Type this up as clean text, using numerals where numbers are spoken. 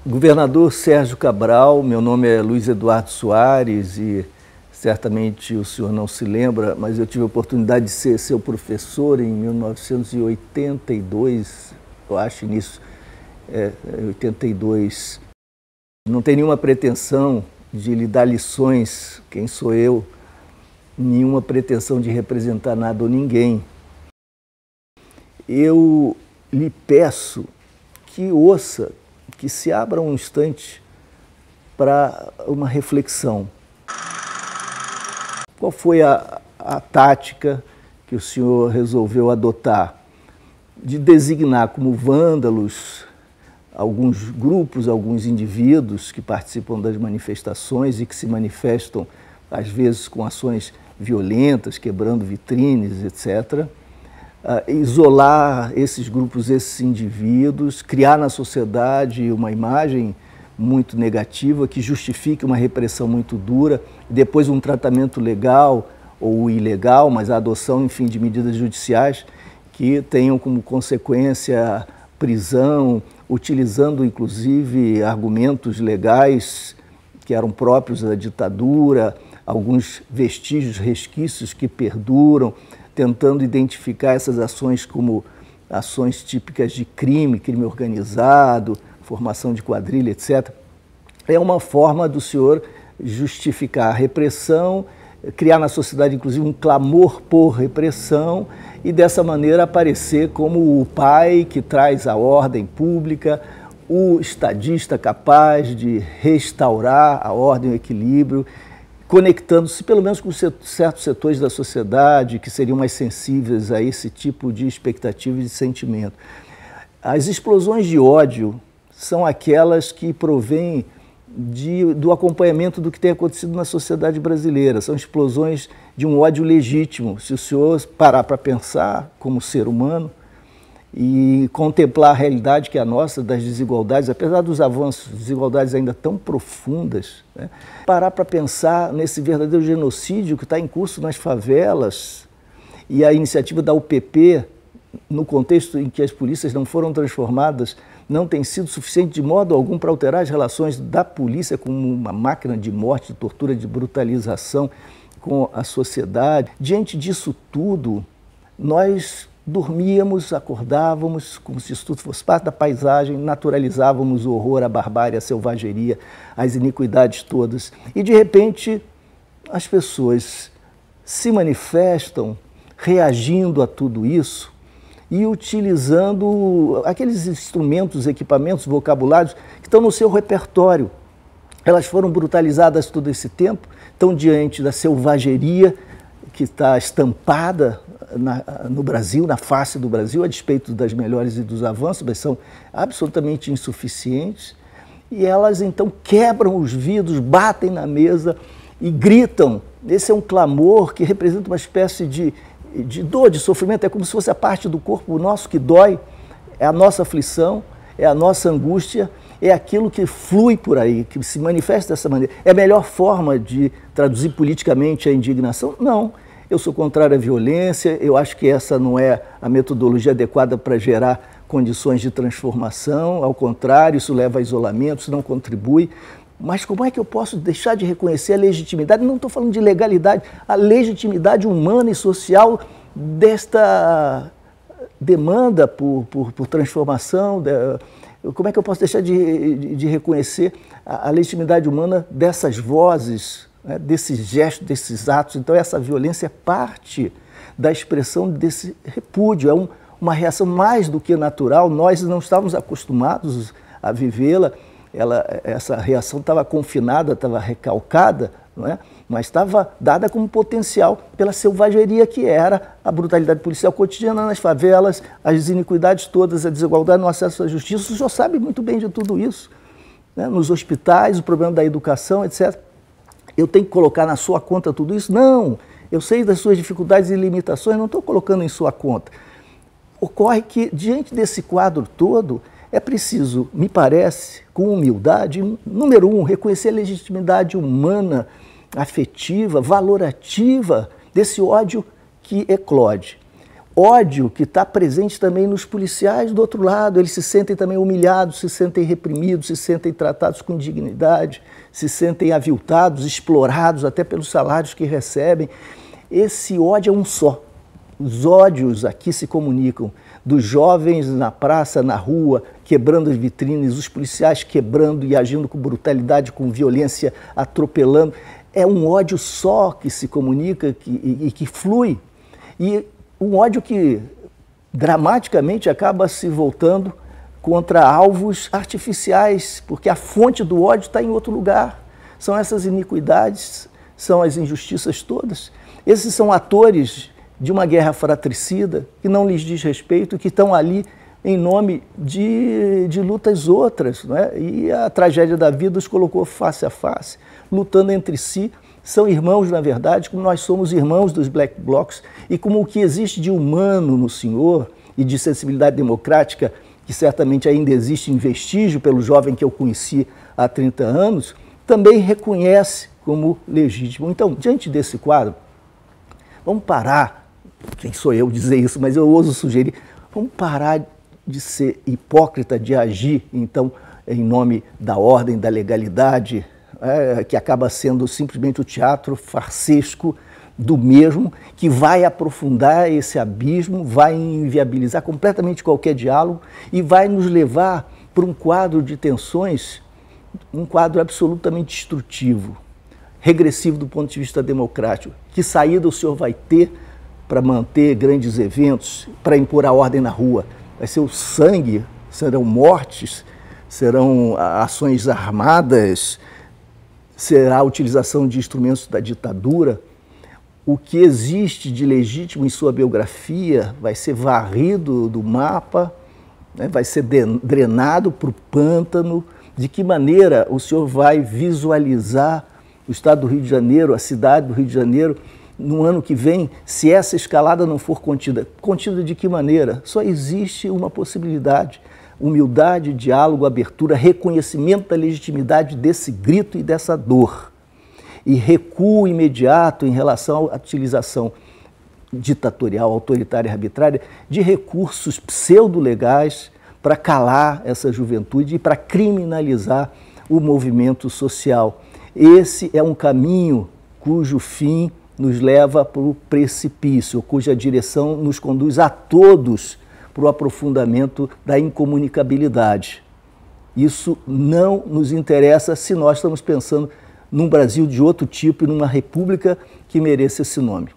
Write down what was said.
Governador Sérgio Cabral, meu nome é Luiz Eduardo Soares e certamente o senhor não se lembra, mas eu tive a oportunidade de ser seu professor em 1982, eu acho nisso, 82. Não tenho nenhuma pretensão de lhe dar lições, quem sou eu, nenhuma pretensão de representar nada ou ninguém. Eu lhe peço que ouça, que se abra um instante para uma reflexão. Qual foi a tática que o senhor resolveu adotar? De designar como vândalos alguns grupos, alguns indivíduos que participam das manifestações e que se manifestam, às vezes, com ações violentas, quebrando vitrines, etc., isolar esses grupos, esses indivíduos, criar na sociedade uma imagem muito negativa que justifique uma repressão muito dura, depois um tratamento legal ou ilegal, mas a adoção, enfim, de medidas judiciais que tenham como consequência prisão, utilizando inclusive argumentos legais que eram próprios da ditadura, alguns vestígios, resquícios que perduram, tentando identificar essas ações como ações típicas de crime organizado, formação de quadrilha, etc. É uma forma do senhor justificar a repressão, criar na sociedade, inclusive, um clamor por repressão e, dessa maneira, aparecer como o pai que traz a ordem pública, o estadista capaz de restaurar a ordem e o equilíbrio, conectando-se pelo menos com certos setores da sociedade que seriam mais sensíveis a esse tipo de expectativa e de sentimento. As explosões de ódio são aquelas que provêm do acompanhamento do que tem acontecido na sociedade brasileira. São explosões de um ódio legítimo. Se o senhor parar para pensar como ser humano e contemplar a realidade que é a nossa, das desigualdades, apesar dos avanços, desigualdades ainda tão profundas, né? Parar para pensar nesse verdadeiro genocídio que está em curso nas favelas e a iniciativa da UPP, no contexto em que as polícias não foram transformadas, não tem sido suficiente de modo algum para alterar as relações da polícia como uma máquina de morte, de tortura, de brutalização com a sociedade. Diante disso tudo, nós dormíamos, acordávamos, como se isso tudo fosse parte da paisagem, naturalizávamos o horror, a barbárie, a selvageria, as iniquidades todas. E, de repente, as pessoas se manifestam reagindo a tudo isso e utilizando aqueles instrumentos, equipamentos, vocabulários que estão no seu repertório. Elas foram brutalizadas todo esse tempo, estão diante da selvageria que está estampada no Brasil, na face do Brasil, a despeito das melhores e dos avanços, mas são absolutamente insuficientes. E elas, então, quebram os vidros, batem na mesa e gritam. Esse é um clamor que representa uma espécie de dor, de sofrimento. É como se fosse a parte do corpo nosso que dói, é a nossa aflição, é a nossa angústia, é aquilo que flui por aí, que se manifesta dessa maneira. É a melhor forma de traduzir politicamente a indignação? Não. Eu sou contrário à violência, eu acho que essa não é a metodologia adequada para gerar condições de transformação, ao contrário, isso leva a isolamento, isso não contribui. Mas como é que eu posso deixar de reconhecer a legitimidade, não estou falando de legalidade, a legitimidade humana e social desta demanda por transformação? Como é que eu posso deixar de reconhecer a legitimidade humana dessas vozes, né, desses gestos, desses atos? Então essa violência é parte da expressão desse repúdio, é uma reação mais do que natural. Nós não estávamos acostumados a vivê-la. Essa reação estava confinada, estava recalcada, não é? Mas estava dada como potencial pela selvageria que era a brutalidade policial cotidiana nas favelas, as iniquidades todas, a desigualdade no acesso à justiça. O senhor sabe muito bem de tudo isso, né? Nos hospitais, o problema da educação, etc. Eu tenho que colocar na sua conta tudo isso? Não, eu sei das suas dificuldades e limitações, não estou colocando em sua conta. Ocorre que, diante desse quadro todo, é preciso, me parece, com humildade, número um, reconhecer a legitimidade humana, afetiva, valorativa desse ódio que eclode. ódio que está presente também nos policiais do outro lado. Eles se sentem também humilhados, se sentem reprimidos, se sentem tratados com indignidade, se sentem aviltados, explorados até pelos salários que recebem. Esse ódio é um só. Os ódios aqui se comunicam, dos jovens na praça, na rua, quebrando as vitrines, os policiais quebrando e agindo com brutalidade, com violência, atropelando. É um ódio só que se comunica e que flui. E um ódio que dramaticamente acaba se voltando contra alvos artificiais, porque a fonte do ódio está em outro lugar. São essas iniquidades, são as injustiças todas. Esses são atores de uma guerra fratricida que não lhes diz respeito, que estão ali em nome de lutas outras, não é? E a tragédia da vida os colocou face a face, lutando entre si. São irmãos, na verdade, como nós somos irmãos dos Black Blocs, e como o que existe de humano no senhor e de sensibilidade democrática, que certamente ainda existe em vestígio pelo jovem que eu conheci há 30 anos, também reconhece como legítimo. Então, diante desse quadro, vamos parar, quem sou eu dizer isso, mas eu ouso sugerir, vamos parar de ser hipócrita, de agir, então, em nome da ordem, da legalidade, que acaba sendo simplesmente o teatro farsesco do mesmo, que vai aprofundar esse abismo, vai inviabilizar completamente qualquer diálogo e vai nos levar para um quadro de tensões, um quadro absolutamente destrutivo, regressivo do ponto de vista democrático. Que saída o senhor vai ter para manter grandes eventos, para impor a ordem na rua? Vai ser o sangue, serão mortes, serão ações armadas, será a utilização de instrumentos da ditadura. O que existe de legítimo em sua biografia vai ser varrido do mapa, né? Vai ser drenado para o pântano. De que maneira o senhor vai visualizar o estado do Rio de Janeiro, a cidade do Rio de Janeiro, no ano que vem, se essa escalada não for contida? Contida de que maneira? Só existe uma possibilidade: humildade, diálogo, abertura, reconhecimento da legitimidade desse grito e dessa dor. E recuo imediato em relação à utilização ditatorial, autoritária e arbitrária de recursos pseudo-legais para calar essa juventude e para criminalizar o movimento social. Esse é um caminho cujo fim nos leva para o precipício, cuja direção nos conduz a todos para o aprofundamento da incomunicabilidade. Isso não nos interessa se nós estamos pensando num Brasil de outro tipo e numa república que mereça esse nome.